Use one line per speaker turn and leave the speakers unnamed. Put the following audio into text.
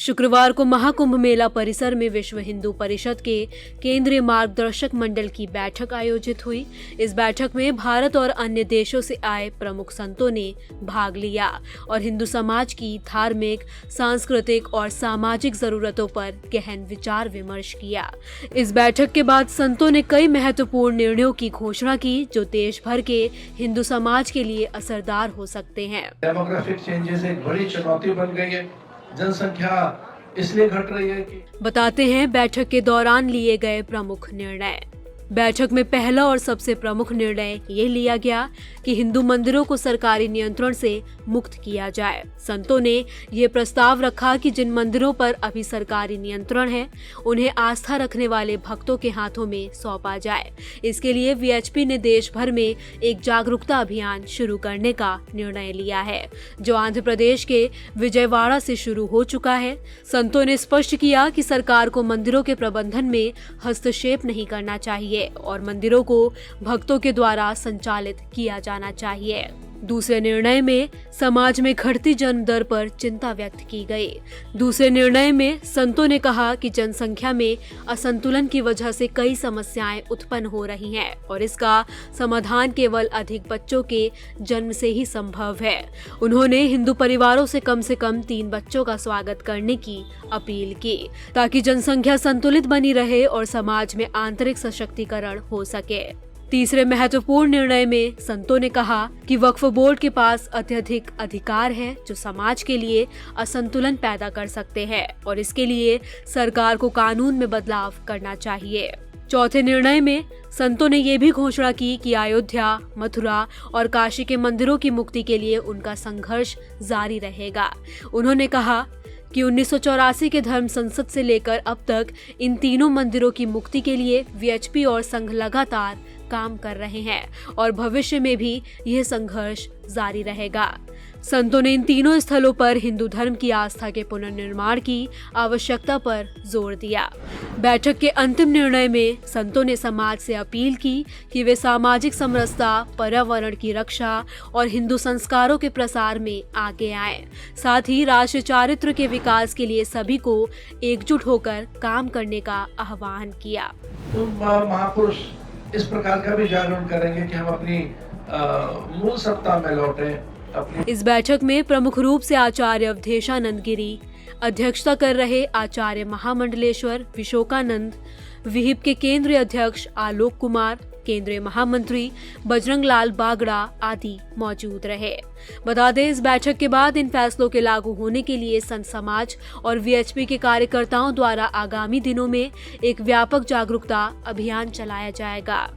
शुक्रवार को महाकुंभ मेला परिसर में विश्व हिंदू परिषद के केंद्रीय मार्गदर्शक मंडल की बैठक आयोजित हुई। इस बैठक में भारत और अन्य देशों से आए प्रमुख संतों ने भाग लिया और हिंदू समाज की धार्मिक, सांस्कृतिक और सामाजिक जरूरतों पर गहन विचार विमर्श किया। इस बैठक के बाद संतों ने कई महत्वपूर्ण निर्णयों की घोषणा की जो देश भर के हिंदू समाज के लिए असरदार हो सकते हैं।
डेमोग्राफिक चेंजेस एक बड़ी चुनौती बन गई है। जनसंख्या इसलिए घट रही है कि
बताते हैं बैठक के दौरान लिए गए प्रमुख निर्णय। बैठक में पहला और सबसे प्रमुख निर्णय ये लिया गया कि हिंदू मंदिरों को सरकारी नियंत्रण से मुक्त किया जाए। संतों ने ये प्रस्ताव रखा कि जिन मंदिरों पर अभी सरकारी नियंत्रण है उन्हें आस्था रखने वाले भक्तों के हाथों में सौंपा जाए। इसके लिए वीएचपी ने देश भर में एक जागरूकता अभियान शुरू करने का निर्णय लिया है जो आंध्र प्रदेश के विजयवाड़ा से शुरू हो चुका है। संतों ने स्पष्ट किया कि सरकार को मंदिरों के प्रबंधन में हस्तक्षेप नहीं करना चाहिए और मंदिरों को भक्तों के द्वारा संचालित किया जाना चाहिए। दूसरे निर्णय में समाज में घटती जन्म दर पर चिंता व्यक्त की गई। दूसरे निर्णय में संतों ने कहा कि जनसंख्या में असंतुलन की वजह से कई समस्याएं उत्पन्न हो रही हैं और इसका समाधान केवल अधिक बच्चों के जन्म से ही संभव है। उन्होंने हिंदू परिवारों से कम 3 बच्चों का स्वागत करने की अपील की ताकि जनसंख्या संतुलित बनी रहे और समाज में आंतरिक सशक्तिकरण हो सके। तीसरे महत्वपूर्ण निर्णय में संतों ने कहा कि वक्फ बोर्ड के पास अत्यधिक अधिकार है जो समाज के लिए असंतुलन पैदा कर सकते हैं और इसके लिए सरकार को कानून में बदलाव करना चाहिए। चौथे निर्णय में संतों ने ये भी घोषणा की कि अयोध्या, मथुरा और काशी के मंदिरों की मुक्ति के लिए उनका संघर्ष जारी रहेगा। उन्होंने कहा कि 1984 के धर्म संसद से लेकर अब तक इन तीनों मंदिरों की मुक्ति के लिए वीएचपी और संघ लगातार काम कर रहे हैं और भविष्य में भी यह संघर्ष जारी रहेगा। संतों ने इन तीनों स्थलों पर हिंदू धर्म की आस्था के पुनर्निर्माण की आवश्यकता पर जोर दिया। बैठक के अंतिम निर्णय में संतों ने समाज से अपील की कि वे सामाजिक समरसता, पर्यावरण की रक्षा और हिंदू संस्कारों के प्रसार में आगे आएं। साथ ही राष्ट्र चारित्र के विकास के लिए सभी को एकजुट होकर काम करने का आह्वान किया।
तो महापुरुष इस प्रकार का भी जागरण करेंगे कि हम अपनी मूल सत्ता में लौटें।
इस बैठक में प्रमुख रूप से आचार्य अवधेशानंद गिरी, अध्यक्षता कर रहे आचार्य महामंडलेश्वर विशोकानंद, विहिप के केंद्रीय अध्यक्ष आलोक कुमार, केंद्रीय महामंत्री बजरंग लाल बागड़ा आदि मौजूद रहे। बता दें इस बैठक के बाद इन फैसलों के लागू होने के लिए संत समाज और वीएचपी के कार्यकर्ताओं द्वारा आगामी दिनों में एक व्यापक जागरूकता अभियान चलाया जाएगा।